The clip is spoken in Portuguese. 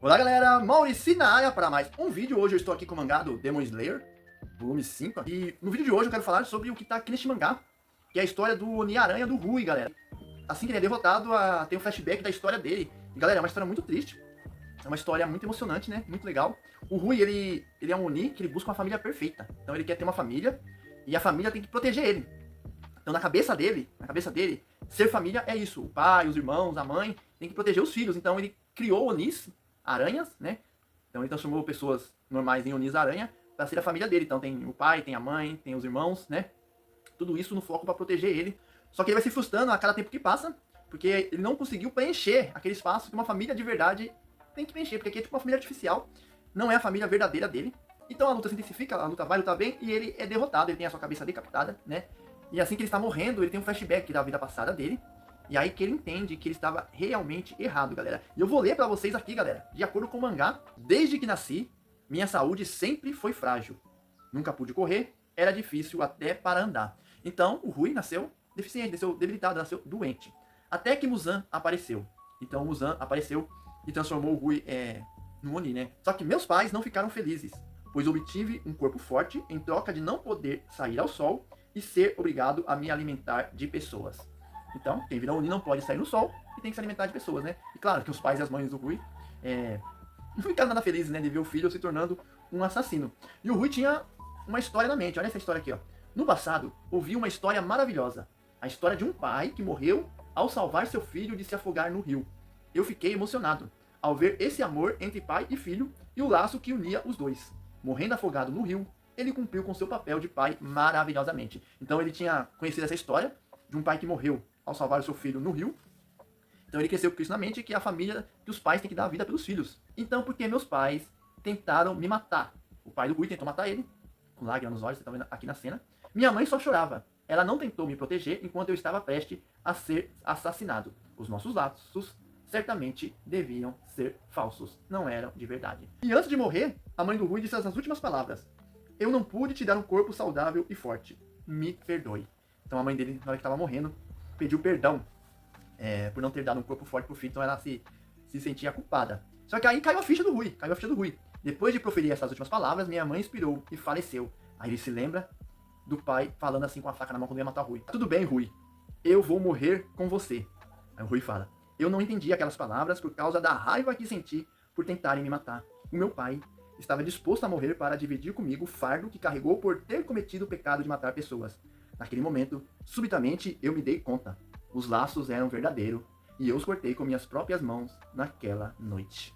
Olá galera, Maurici na área para mais um vídeo. Hoje eu estou aqui com o mangá do Demon Slayer, volume 5. E no vídeo de hoje eu quero falar sobre o que está aqui neste mangá, que é a história do Oni-Aranha do Rui, galera. Assim que ele é derrotado, tem um flashback da história dele. E galera, é uma história muito triste, é uma história muito emocionante, né? Muito legal. O Rui, ele é um Oni que ele busca uma família perfeita. Então ele quer ter uma família e a família tem que proteger ele. Então na cabeça dele, ser família é isso. O pai, os irmãos, a mãe tem que proteger os filhos. Então ele criou Onis, aranhas, né? Então ele transformou pessoas normais em Onis aranha para ser a família dele. Então tem o pai, tem a mãe, tem os irmãos, né? Tudo isso no foco para proteger ele. Só que ele vai se frustrando a cada tempo que passa, porque ele não conseguiu preencher aquele espaço que uma família de verdade tem que preencher, porque aqui é tipo uma família artificial, não é a família verdadeira dele. Então a luta se intensifica, a luta vai lutar bem e ele é derrotado, ele tem a sua cabeça decapitada, né? E assim que ele está morrendo, ele tem um flashback da vida passada dele. E aí que ele entende que ele estava realmente errado, galera. E eu vou ler pra vocês aqui, galera. De acordo com o mangá, desde que nasci, minha saúde sempre foi frágil. Nunca pude correr, era difícil até para andar. Então, o Rui nasceu deficiente, nasceu debilitado, nasceu doente. Até que Muzan apareceu. Então, Muzan apareceu e transformou o Rui no Oni, né? Só que meus pais não ficaram felizes, pois obtive um corpo forte em troca de não poder sair ao sol e ser obrigado a me alimentar de pessoas. Então, quem vira Oni não pode sair no sol e tem que se alimentar de pessoas, né? E claro que os pais e as mães do Rui não ficaram nada felizes, né? De ver o filho se tornando um assassino. E o Rui tinha uma história na mente. Olha essa história aqui, ó. No passado, ouvi uma história maravilhosa. A história de um pai que morreu ao salvar seu filho de se afogar no rio. Eu fiquei emocionado ao ver esse amor entre pai e filho e o laço que unia os dois. Morrendo afogado no rio, ele cumpriu com seu papel de pai maravilhosamente. Então ele tinha conhecido essa história de um pai que morreu ao salvar o seu filho no rio. Então ele cresceu com isso na mente, que a família, que os pais têm que dar a vida pelos filhos. Então por que meus pais tentaram me matar? O pai do Rui tentou matar ele, com lágrimas nos olhos, vocês estão vendo aqui na cena. Minha mãe só chorava. Ela não tentou me proteger enquanto eu estava prestes a ser assassinado. Os nossos laços certamente deviam ser falsos, não eram de verdade. E antes de morrer, a mãe do Rui disse as últimas palavras: eu não pude te dar um corpo saudável e forte. Me perdoe. Então a mãe dele, na hora que estava morrendo, pediu perdão por não ter dado um corpo forte pro filho, então ela se sentia culpada. Só que aí caiu a ficha do Rui, Depois de proferir essas últimas palavras, minha mãe expirou e faleceu. Aí ele se lembra do pai falando assim com a faca na mão quando ia matar o Rui. Tudo bem, Rui, eu vou morrer com você. Aí o Rui fala: eu não entendi aquelas palavras por causa da raiva que senti por tentarem me matar. O meu pai estava disposto a morrer para dividir comigo o fardo que carregou por ter cometido o pecado de matar pessoas. Naquele momento, subitamente, eu me dei conta. Os laços eram verdadeiros e eu os cortei com minhas próprias mãos naquela noite.